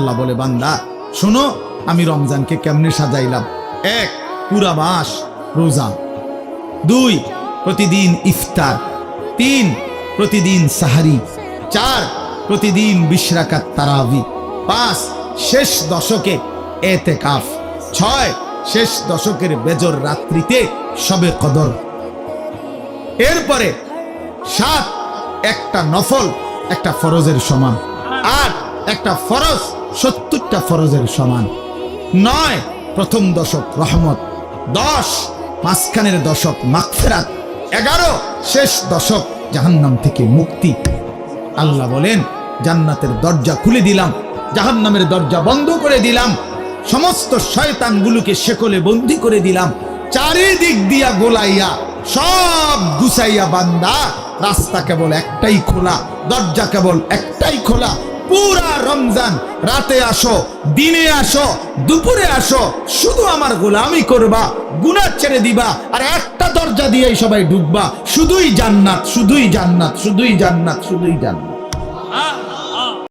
আল্লাহ বলে বান্দা শোনো আমি রমজানকে কেমনে সাজাইলাম। 1 পুরা মাস রোজা, 2 প্রতিদিন ইফতার, 3 প্রতিদিন সাহারি, 4 প্রতিদিন 20 রাকাত তারাবি, 5 শেষ দশকে এতেকাফ, 6 শেষ দশকের বেজর রাত্রিতে শবে কদর, এরপরে 7 একটা নফল একটা ফরজের সমান, 8 একটা ফরজ 70টা ফরজের সমান, 9 প্রথম দশক রহমত, 10 মাঝখানের দশক মাগফিরাত, 11 শেষ দশক জাহান্নাম থেকে মুক্তি। আল্লাহ বলেন জান্নাতের দরজা খুলে দিলাম, জাহান্নামের দরজা বন্ধ করে দিলাম, সমস্ত শয়তানগুলোকে শেকলে বন্দী করে দিলাম, চারিদিক দিয়া গোলাইয়া সব গুছাইয়া বান্দা রাস্তা কেবল একটাই খোলা, দরজা কেবল একটাই খোলা। পুরা রমজান রাতে আসো, দিনে আসো, দুপুরে আসো, শুধু আমার গোলামি করবা, গুনাহ ছেড়ে দিবা, আর একটা দরজা দিয়েই সবাই ঢুকবা, শুধুই জান্নাত, শুধুই জান্নাত, শুধুই জান্নাত, শুধুই জান্নাত।